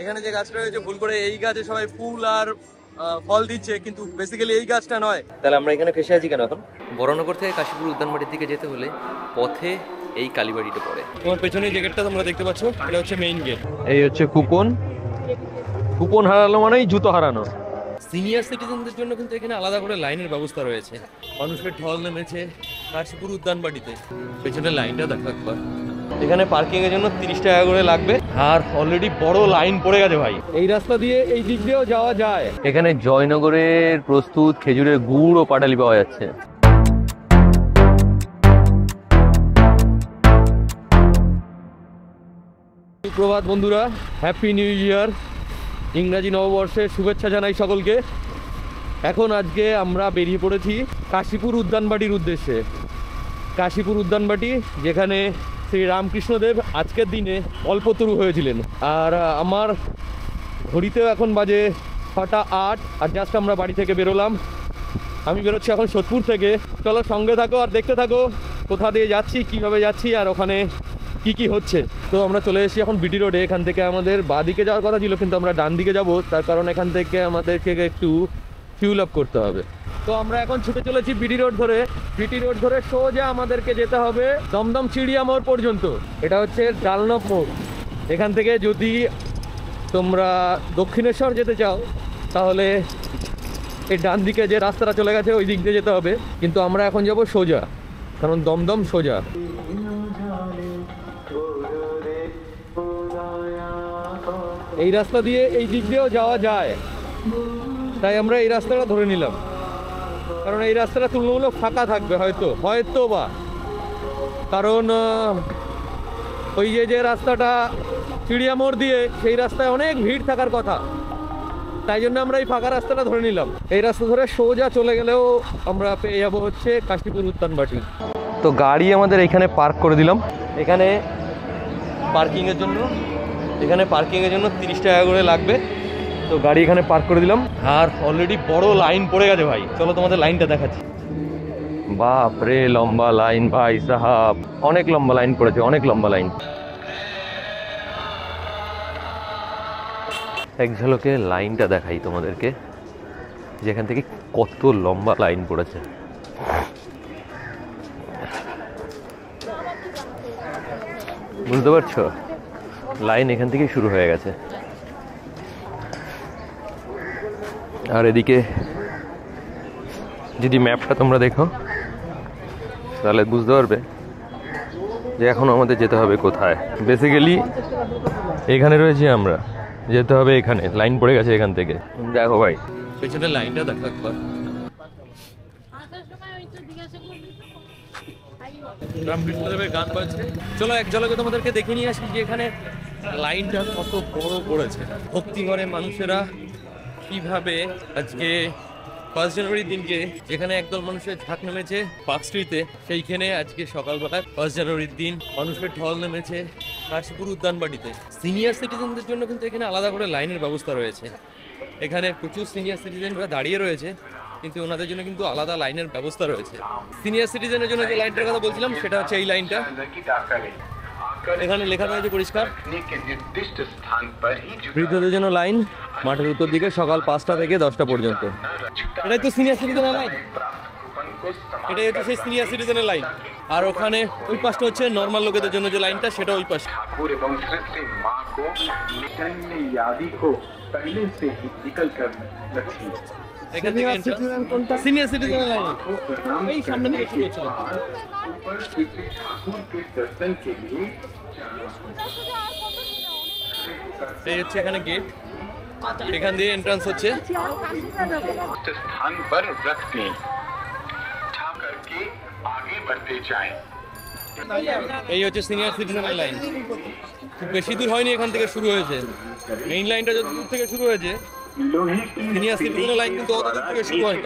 এখানে যে গাছটা রয়েছে ভুল করে এই গাছে সবাই ফুল আর ফল দিচ্ছে, কিন্তু বেসিক্যালি এই গাছটা নয়। তাহলে আমরা এখানে ফেসে আছি কেন এখন? বরানগর থেকে কাশীপুর উদ্যানবাড়ির দিকে যেতে হলে পথে এই কালীবাড়িটা পড়ে। তোমার পেছনে যে গেটটা তোমরা দেখতে পাচ্ছ এটা হচ্ছে মেইন গেট। এই হচ্ছে কুপন। কুপন হারালো মানেই জুতো হারানো। সিনিয়র সিটিজেনদের জন্য কিন্তু এখানে আলাদা করে লাইনের ব্যবস্থা রয়েছে। মানুষের ঢল নেমেছে কাশীপুর উদ্যানবাড়িতে। পেছনে লাইনটা দেখো একবার। এখানে পার্কিং এর জন্য 30 টাকা করে লাগবে, আর অলরেডি বড় লাইন পড়ে গেছে ভাই। এই রাস্তা দিয়ে এই দিক দিয়েও যাওয়া যায়। এখানে জয়নগরের প্রস্তুত খেজুরের গুড় ও পাটালি পাওয়া যাচ্ছে। সুপ্রভাত বন্ধুরা, হ্যাপি নিউ ইয়ার, ইংরাজি নববর্ষের শুভেচ্ছা জানাই সকলকে। এখন আজকে আমরা বেরিয়ে পড়েছি কাশীপুর উদ্যানবাড়ির উদ্দেশ্যে। কাশীপুর উদ্যানবাড়ি যেখানে শ্রী রামকৃষ্ণদেব আজকের দিনে কল্পতরু হয়েছিলেন। আর আমার ঘড়িতেও এখন বাজে 6টা 8, আর জাস্ট আমরা বাড়ি থেকে বেরোলাম। আমি বেরোচ্ছি এখন সোদপুর থেকে। চলো সঙ্গে থাকো আর দেখতে থাকো কোথা দিয়ে যাচ্ছি, কিভাবে যাচ্ছি, আর ওখানে কি কি হচ্ছে। তো আমরা চলে এসেছি এখন বিটি রোডে। এখান থেকে আমাদের বাঁ দিকে যাওয়ার কথা ছিল, কিন্তু আমরা ডান দিকে যাব, তার কারণ এখান থেকে আমাদেরকে একটু ফিউল আপ করতে হবে। তো আমরা এখন ছুটে চলেছি বিটি রোড ধরে। বিটি রোড ধরে সোজা আমাদেরকে যেতে হবে দমদম চিড়িয়া মোড় পর্যন্ত। এটা হচ্ছে ডালনব মোড়। এখান থেকে যদি তোমরা দক্ষিণেশ্বর যেতে চাও তাহলে এই ডান দিকে যে রাস্তাটা চলে গেছে ওই দিক দিয়ে যেতে হবে, কিন্তু আমরা এখন যাব সোজা, কারণ দমদম সোজা। এই রাস্তা দিয়ে এই দিক দিয়েও যাওয়া যায়, তাই আমরা এই রাস্তাটা ধরে নিলাম, কারণ এই রাস্তাটা তুলনামূলক ফাঁকা থাকবে হয়তো বা, কারণ ওই যে রাস্তাটা চিড়িয়া মোড় দিয়ে সেই রাস্তায় অনেক ভিড় থাকার কথা, তাই জন্য আমরা এই ফাঁকা রাস্তাটা ধরে নিলাম। এই রাস্তা ধরে সোজা চলে গেলেও আমরা পেয়ে যাবো হচ্ছে কাশীপুর উদ্যানবাড়ি। তো গাড়ি আমাদের এখানে পার্ক করে দিলাম। এখানে পার্কিংয়ের জন্য 30 টাকা করে লাগবে। তো গাড়ি এখানে পার্ক করে দিলাম, আর অলরেডি বড় লাইন পড়ে গেছে ভাই। চলো তোমাদের লাইনটা দেখাচ্ছি। বাপ রে, লম্বা লাইন ভাই সাহাব, অনেক লম্বা লাইন পড়েছে, অনেক লম্বা লাইন। এক ঝলকে লাইনটা দেখাই তোমাদেরকে, যেখান থেকে কত লম্বা লাইন পড়েছে। বুঝতে পারছো? লাইন এখান থেকেই শুরু হয়ে গেছে। আর এদিকে যদি ম্যাপটা তোমরা দেখো তাহলে বুঝতে পারবে যে এখন আমাদের যেতে হবে কোথায়। বেসিক্যালি এখানে রয়েছি আমরা, যেতে হবে এখানে। লাইন পড়ে গেছে এখান থেকে, দেখো ভাই পেছনে লাইনটা দেখো একবার। রামকৃষ্ণদেবের গান বাজছে। চলো এক ঝলকে তোমাদেরকে দেখে নিয়ে আসি যে এখানে লাইনটা কত বড় পড়েছে। ভক্তি করে মানুষেরা কিভাবে আজকে 1 জানুয়ারির দিনকে, যেখানে একদল মানুষের ঝাঁক নেমেছে পার্ক স্ট্রিটে, সেইখানে আজকে সকালবেলায় 1 জানুয়ারির দিন মানুষের ঢল নেমেছে কাশীপুর উদ্যানবাড়িতে। সিনিয়র সিটিজেনদের জন্য কিন্তু এখানে আলাদা করে লাইনের ব্যবস্থা রয়েছে। এখানে প্রচুর সিনিয়র সিটিজেনরা দাঁড়িয়ে রয়েছে, কিন্তু ওনাদের জন্য কিন্তু আলাদা লাইনের ব্যবস্থা রয়েছে। সিনিয়র সিটিজেনের জন্য যে লাইনটার কথা বলছিলাম সেটা হচ্ছে এই লাইনটা। এখানে লেখা রয়েছে পরিষ্কার, বৃদ্ধদের জন্য লাইন মাঠের উত্তর দিকে সকাল 5টা থেকে 10টা পর্যন্ত। এটাই তো সিনিয়র সিটিজেনের লাইন, এটাই হচ্ছে সেই সিনিয়র সিটিজেনের লাইন। আর ওখানে ওই পাশটা হচ্ছে নর্মাল লোকেদের জন্য যে লাইনটা, সেটা ওই পাশে। সিনিয়র সিটিজেনের লাইন এই সামনে থেকে শুরু হচ্ছে। এই হচ্ছে এখানে গেট, এখান দিয়ে এন্ট্রান্স হচ্ছে। এই হচ্ছে সিনিয়র সিটিজেনের লাইন। খুব বেশি দূর হয়নি, এখান থেকে শুরু হয়েছে। মেইন লাইনটা যত দূর থেকে শুরু হয়েছে, সিনিয়র সিটিজেনের লাইন কিন্তু অত দূর থেকে শুরু হয়নি।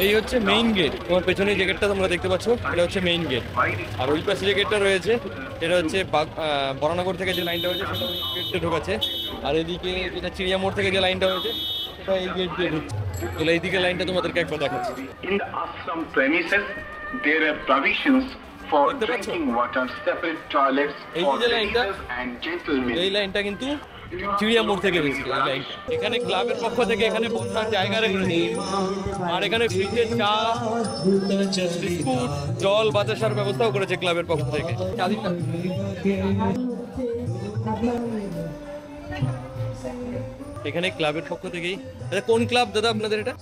এই হচ্ছে মেইন গেট। তোমার পেছনে যে গেটটা তোমরা দেখতে পাচ্ছ এটা হচ্ছে মেইন গেট। আর ওই পাশে যে গেটটা রয়েছে এটা হচ্ছে বরানগর থেকে যে লাইনটা হয়েছে সেটা গেটে ঢোকাচ্ছে। আর এদিকে যেটা চিড়িয়া মোড় থেকে যে লাইনটা হয়েছে সেটা এই গেট দিয়ে ঢুকছে। তাহলে এইদিকে লাইনটা তোমাদেরকে একবার দেখাচ্ছি। for দেখতে পাচ্ছ drinking water, separate toilets এই for যে লাইনটা, ladies and gentlemen. এই লাইনটা কিন্তু চিড়িয়া মোড় থেকে এসেছে এই লাইনটা। এখানে ক্লাবের পক্ষ থেকে এখানে বসার জায়গা রেখেছে, আর এখানে ফ্রিজে চা, বিস্কুট, জল, বাতাসার ব্যবস্থাও করেছে ক্লাবের পক্ষ থেকে। এখানে ক্লাবের পক্ষ থেকেই। আচ্ছা, কোন ক্লাব দাদা আপনাদের এটা?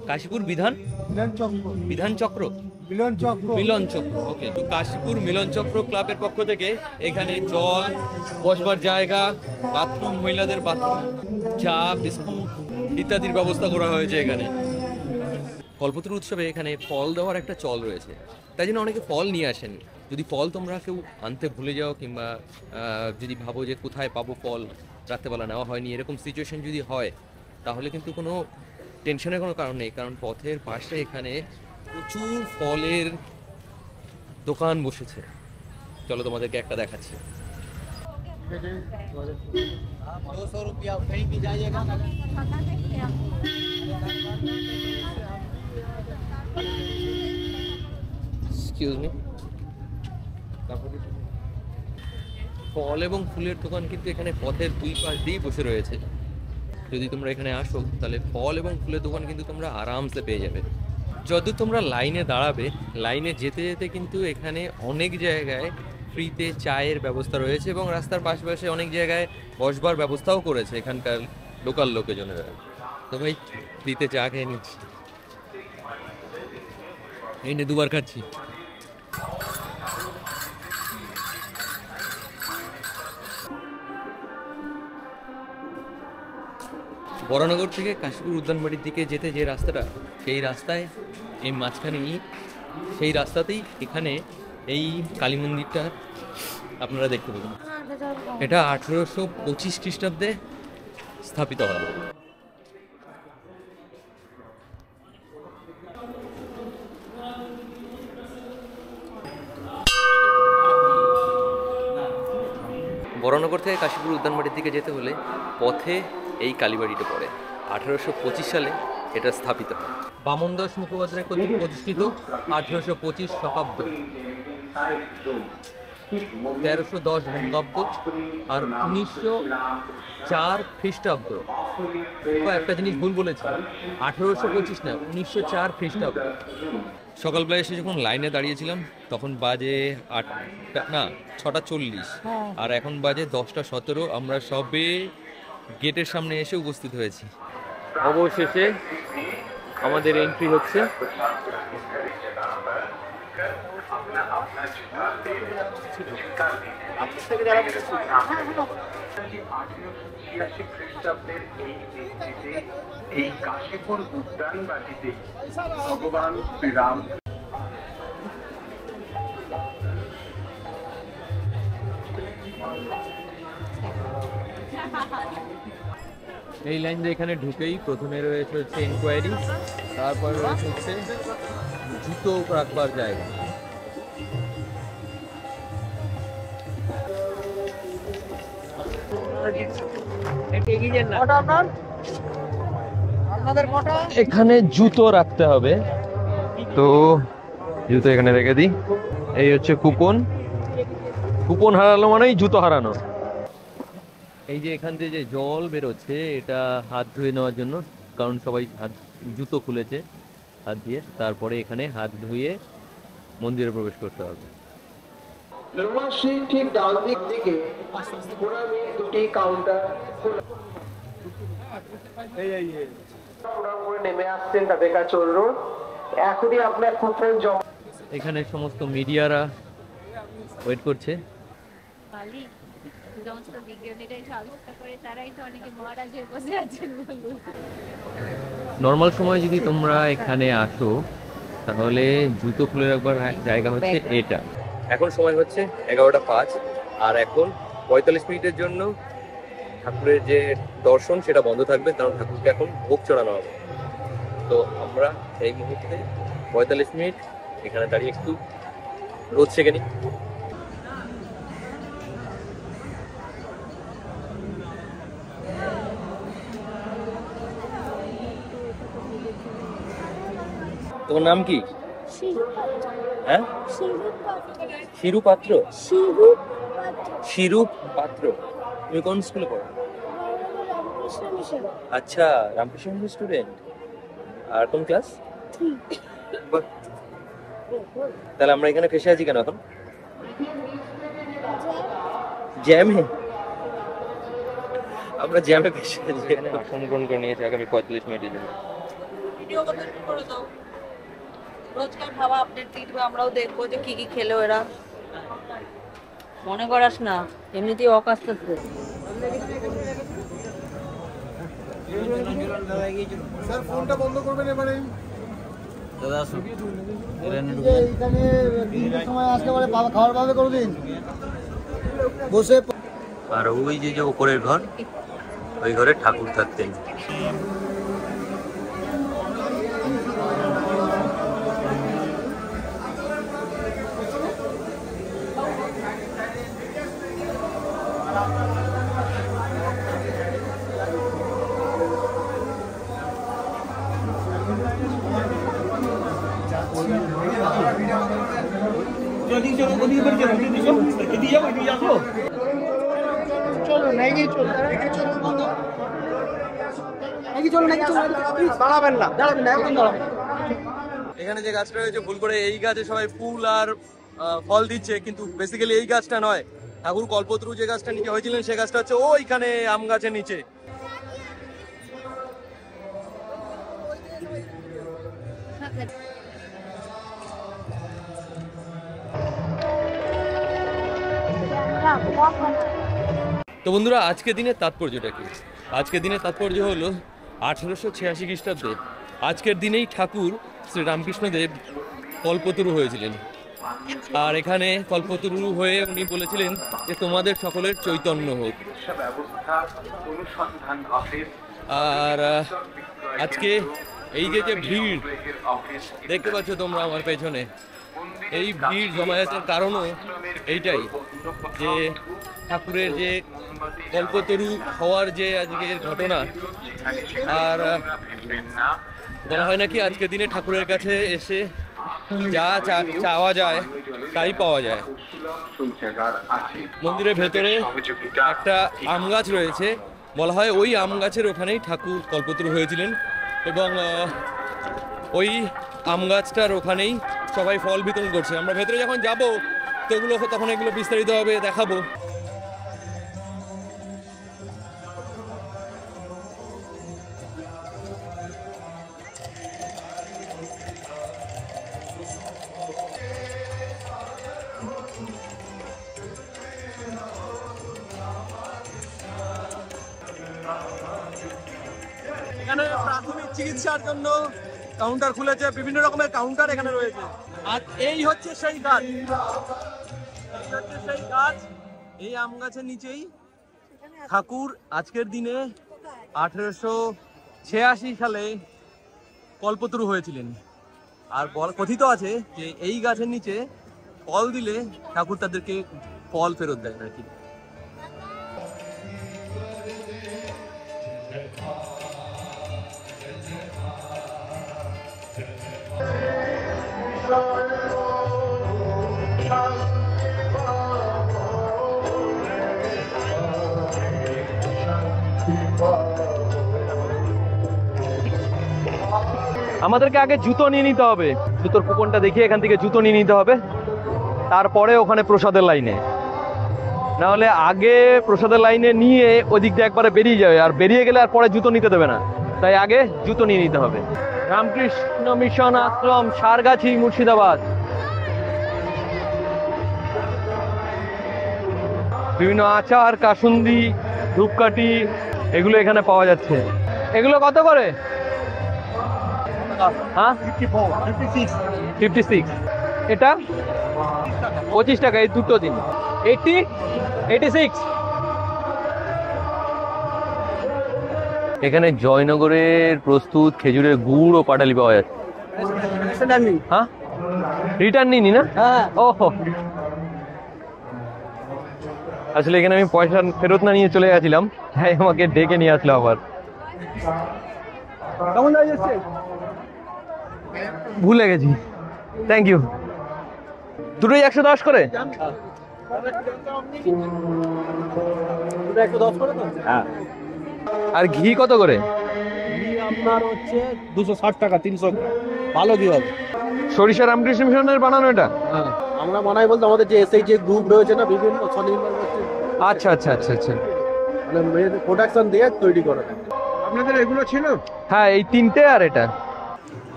কাশীপুর বিধান চক্র, মিলন চক্র। ওকে, তো কাশীপুর মিলন চক্র ক্লাবের পক্ষ থেকে এখানে জল, বসবার জায়গা, বাথরুম, মহিলাদের বাথরুম, চা, বিস্কুট ইত্যাদির ব্যবস্থা করা হয়েছে এখানে। কল্পতরু উৎসবে এখানে ফল দেওয়ার একটা চল রয়েছে, তাই জন্য অনেকে ফল নিয়ে আসেন। যদি ফল তোমরা কেউ আনতে ভুলে যাও, কিংবা যদি ভাবো যে কোথায় পাবো ফল, রাত্রেবেলা নেওয়া হয়নি, এরকম সিচুয়েশন যদি হয়, তাহলে কিন্তু কোনো টেনশনের কোনো কারণ নেই, কারণ পথের পাশে এখানে প্রচুর ফলের দোকান বসেছে। চলো তোমাদেরকে একটা দেখাচ্ছি। এক্সকিউজ মি, ফল এবং ফুলের দোকান কিন্তু এখানে পথের দুই পাশ দিয়েই বসে রয়েছে। যদি তোমরা এখানে আসো, তাহলে ফল এবং ফুলের দোকান কিন্তু তোমরা আরামসে পেয়ে যাবে। যদি তোমরা লাইনে দাঁড়াবে, লাইনে যেতে যেতে কিন্তু এখানে অনেক জায়গায় ফ্রিতে চায়ের ব্যবস্থা রয়েছে, এবং রাস্তার পাশে অনেক জায়গায় বসবার ব্যবস্থাও করেছে এখানকার লোকাল লোকজনেরা। তো ভাই ফ্রিতে চা খেয়ে নিচ্ছি, এই নে দুবার খাচ্ছি। বরানগর থেকে কাশীপুর উদ্যানবাড়ির দিকে যেতে যে রাস্তাটা, সেই রাস্তায় এই মাঝখানেই, সেই রাস্তাতেই এখানে এই কালী মন্দিরটা আপনারা দেখতে পাবেন। এটা 1825 খ্রিস্টাব্দে স্থাপিত হয়। বরানগর থেকে কাশীপুর উদ্যানবাড়ির দিকে যেতে হলে পথে এই কালীবাড়িটা পড়ে। 1825 সালে এটা স্থাপিত হয়। বামন দাস মুখোপাধ্যায় কর্তৃক প্রতিষ্ঠিত 1825 শতাব্দ, 1310 বঙ্গাব্দ আর 1904 খ্রিস্টাব্দ। একটা জিনিস ভুল বলেছি, 1825 না, 1904 খ্রিস্টাব্দ। সকালবেলা এসে যখন লাইনে দাঁড়িয়েছিলাম, তখন বাজে 6:40, আর এখন বাজে 10:17। আমরা সবে গেটের সামনে এসে উপস্থিত হয়েছি। অবশেষে আমাদের এন্ট্রি হচ্ছে। এই কাশীপুর উদ্যানবাটিতে ভগবান শ্রীরাম এই লাইন দিয়ে এখানে ঢুকেই প্রথমে রয়েছে হচ্ছে ইনকোয়ারি, তারপর রয়েছে হচ্ছে জুতো রাখবার জায়গা। এখানে জুতো রাখতে হবে, তো জুতো এখানে রেখে দিই। এই হচ্ছে কুপন, কুপন হারালো মানেই জুতো হারানো। এই যে এখান থেকে যে জল বেরোচ্ছে, এটা হাত ধুয়ে নেওয়ার জন্য, কারণ সবাই হাত জুতো খুলেছে হাত দিয়ে, তারপরে এখানে হাত ধুয়ে মন্দিরে প্রবেশ করতে হবে। ঠিক ডান দিক থেকে দুটি কাউন্টার নেমে আসছেন টাবেকা চোর রোড। এখনই আপনার কুপন জমা। এখানে সমস্ত মিডিয়ারা ওয়েট করছে। নর্মাল সময় যদি তোমরা এখানে আসো, তাহলে জুতো খুলে রাখবার জায়গা হচ্ছে এটা। এখন সময় হচ্ছে 11:05, আর এখন 45 মিনিটের জন্য ঠাকুরের যে দর্শন সেটা বন্ধ থাকবে, কারণ ঠাকুরকে এখন ভোগ চড়ানো হবে। তো আমরা এই মুহূর্তে 45 মিনিট এখানে দাঁড়িয়ে একটু রোদ সেঁকে নিই। তোমার নাম কি? হ্যাঁ, শিরু পাত্র। শিরু পাত্র, তুমি কোন স্কুলে পড়ো? আচ্ছা, রামকৃষ্ণ মিশন স্টুডেন্ট। আর কোন ক্লাস? তাহলে আমরা এখানে ফেসে আছি কেন এখন? জ্যামে? আমরা জ্যামে ফেসে আছি। এখানে আসন গ্রহণ করে নিয়েছি আগামী 45 মিনিটের জন্য। ভিডিও করতে শুরু করে দাও। রোজকার খাওয়া আপডেট দিয়ে দেবো, আমরাও দেখবো যে কি কি খেলো এরা। মনে করাস না, এমনিতেই অকাশ থাকছে। স্যার ফোনটা বন্ধ করবেন এবারে। দাদা এইখানে তিনটের সময় আসলে পরে খাওয়ার পাবে কোনোদিন বসে। আর ওই যে যে উপরের ঘর, ওই ঘরে ঠাকুর থাকতেন। এখানে যে গাছটা রয়েছে, ভুল করে এই গাছে সবাই ফুল আর ফল দিচ্ছে, কিন্তু বেসিক্যালি এই গাছটা নয়। ঠাকুর কল্পতরু যে গাছটা নিচে হয়েছিলেন, সে গাছটা হচ্ছে ওইখানে আম গাছের নিচে। তো বন্ধুরা, আজকের দিনের তাৎপর্যটা কি? আজকের দিনের তাৎপর্য হলো 1886 খ্রিস্টাব্দে আজকের দিনেই ঠাকুর শ্রী রামকৃষ্ণদেব কল্পতরু হয়েছিলেন। আর এখানে কল্পতরু হয়ে উনি বলেছিলেন যে তোমাদের সকলের চৈতন্য হোক। আর আজকে এই যে যে ভিড় দেখতে পাচ্ছ তোমরা আমার পেছনে, এই ভিড় জমায়েতের কারণও এইটাই, যে ঠাকুরের যে কল্পতরু হওয়ার যে আজকের ঘটনা। আর বলা হয় নাকি আজকের দিনে ঠাকুরের কাছে এসে যা চাওয়া যায় তাই পাওয়া যায়। মন্দিরের ভেতরে একটা আম গাছ রয়েছে, বলা হয় ওই আম গাছের ওখানেই ঠাকুর কল্পতরু হয়েছিলেন, এবং ওই আম গাছটার ওখানেই সবাই ফল বিতরণ করছে। আমরা ভেতরে যখন যাব তো তখন এগুলো বিস্তারিতভাবে দেখাবো। এখানে প্রাথমিক চিকিৎসার জন্য কাউন্টার খুলেছে, বিভিন্ন রকমের কাউন্টার এখানে রয়েছে। আর এই হচ্ছে সেই গাছ, এই আম গাছের নিচেই ঠাকুর আজকের দিনে 1886 সালে কল্পতরু হয়েছিলেন। আর কথিত আছে যে এই গাছের নিচে ফল দিলে ঠাকুর তাদেরকে ফল ফেরত দেয় আর কি। আমাদেরকে আগে জুতো নিয়ে নিতে হবে, জুতোর কুপনটা দেখিয়ে এখান থেকে জুতো নিয়ে নিতে হবে, তারপরে ওখানে প্রসাদের লাইনে। নাহলে আগে প্রসাদের লাইনে নিয়ে ওই দিক দিয়ে একবারে বেরিয়ে যাবে, আর বেরিয়ে গেলে আর পরে জুতো নিতে দেবে না, তাই আগে জুতো নিয়ে নিতে হবে। রামকৃষ্ণ মিশন আশ্রম, সারগাছি, মুর্শিদাবাদ। বিভিন্ন আচার, কাসুন্দি, ধূপকাঠি এগুলো এখানে পাওয়া যাচ্ছে। এগুলো কত করে? হ্যাঁ, 56। এটা 25 টাকা, এই দুটো দিন 86। এখানে জয়নগরের প্রস্তুত খেজুরের গুড় ও পাটালি পাওয়া যাচ্ছে। হ্যাঁ, রিটার্ন নিনি না? ওহো, আসলে এখানে আমি পয়সা ফেরত না নিয়ে চলে গেছিলাম, তাই আমাকে ডেকে নিয়ে আসলো আবার। কেমন লাগছে? ভুলে গেছি, থ্যাংক ইউ। দুটোই 110 করে? হ্যাঁ, আর ঘি কত করে? আপনার হচ্ছে 260 টাকা 300 ভালো কি হবে। সরিষা রামকৃষ্ণ মিশনের বানানো এটা? আমরা বানাই বলতে আমাদের যে এসআই যে গ্রুপ রয়েছে না বিভিন্ন স্বনির্ভর গোষ্ঠী, আচ্ছা আচ্ছা আচ্ছা আচ্ছা। মানে প্রোডাকশন দিয়ে তৈরি করা। আপনাদের এগুলো ছিল? হ্যাঁ, এই তিনটে আর এটা।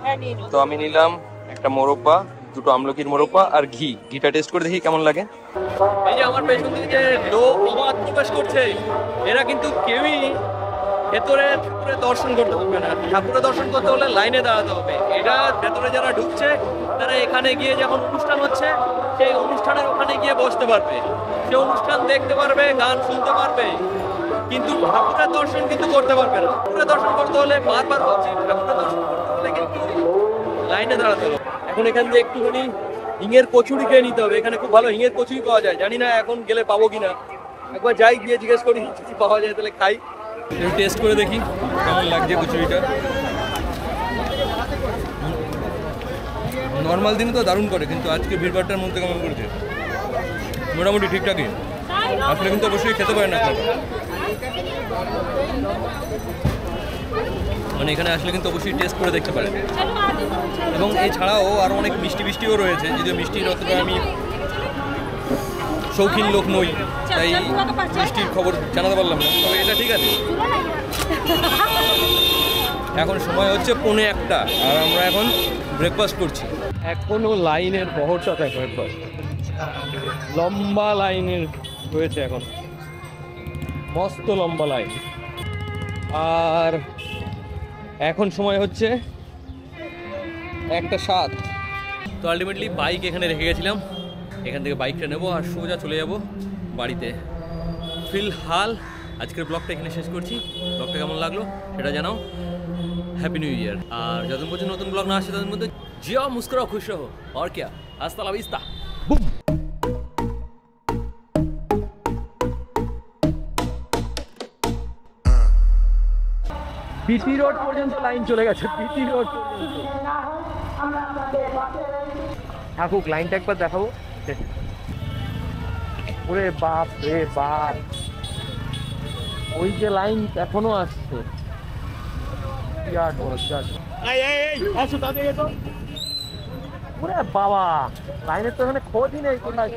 হ্যাঁ নিয়ে নাও। তো আমি নিলাম একটা মোরব্বা, দুটো আমলকির মোরব্বা আর ঘিটা টেস্ট করে দেখি কেমন লাগে। এই যে আমার পেছন দিকে যে লোক প্রবাদ প্রকাশ করছে, এরা কিন্তু কেউই ভেতরে ঠাকুরের দর্শন করতে পারবে না। ঠাকুরের দর্শন করতে হলে লাইনে দাঁড়াতে হবে। এটা ভেতরে যারা ঢুকছে তারা এখানে গিয়ে যখন অনুষ্ঠান হচ্ছে সেই অনুষ্ঠানের ওখানে গিয়ে বসতে পারবে, সে অনুষ্ঠান দেখতে পারবে, গান শুনতে পারবে, কিন্তু ঠাকুরের দর্শন কিন্তু করতে পারবে না। ঠাকুরের দর্শন করতে হলে বারবার বলছি, ঠাকুরের দর্শন করতে হলে কিন্তু লাইনে দাঁড়াতে হবে। এখন এখান থেকে একটুখানি হিঙের কচুরি খেয়ে নিতে হবে। এখানে খুব ভালো হিঙের কচুরি পাওয়া যায়, জানি না এখন গেলে পাবো কিনা। একবার যাই, গিয়ে জিজ্ঞেস করি যদি পাওয়া যায় তাহলে খাই। একটু টেস্ট করে দেখি কেমন লাগছে কচুরিটা। নর্মাল দিনে তো দারুণ করে, কিন্তু আজকে ভিড়ভাড়টার মধ্যে কেমন করেছে? মোটামুটি ঠিকঠাকই। আসলে কিন্তু অবশ্যই খেতে পারেন আপনারা, মানে এখানে আসলে কিন্তু অবশ্যই টেস্ট করে দেখতে পারেন। এবং এছাড়াও আরও অনেক মিষ্টিও রয়েছে, যদিও মিষ্টির অতটা আমি শৌখিন লোক নই, তাই মিষ্টির খবর জানাতে পারলাম না, তবে এটা ঠিক আছে। এখন সময় হচ্ছে 1:45 আর আমরা এখন ব্রেকফাস্ট করছি। এখনও লাইনের বহরটা দেখো একবার, লম্বা লাইনের রয়েছে এখন, মস্ত লম্বা লাইন। আর এখন সময় হচ্ছে 1:07। তো আলটিমেটলি বাইক এখানে রেখে গেছিলাম, এখান থেকে বাইকটা নেবো আর সোজা চলে যাব বাড়িতে। ফিলহাল আজকের ব্লগটা এখানে শেষ করছি। ব্লগটা কেমন লাগলো সেটা জানাও। Happy new year. আর যতদিন পর্যন্ত নতুন ব্লগ না আসে তাদের মধ্যে জিয়া মুস্কুরাও খুশ রহো, আর क्या, হাস্তা লা ভিস্তা। বিটি রোড পর্যন্ত লাইন চলে গেছে, বিটি রোড পর্যন্ত। থাকুক, লাইনটা একবার দেখাবো। ওরে বাপ রে বাপ, ওই যে লাইন এখনো আসছে। ওরে বাবা, লাইনের তো এখানে খোঁজই নেই কোথায়।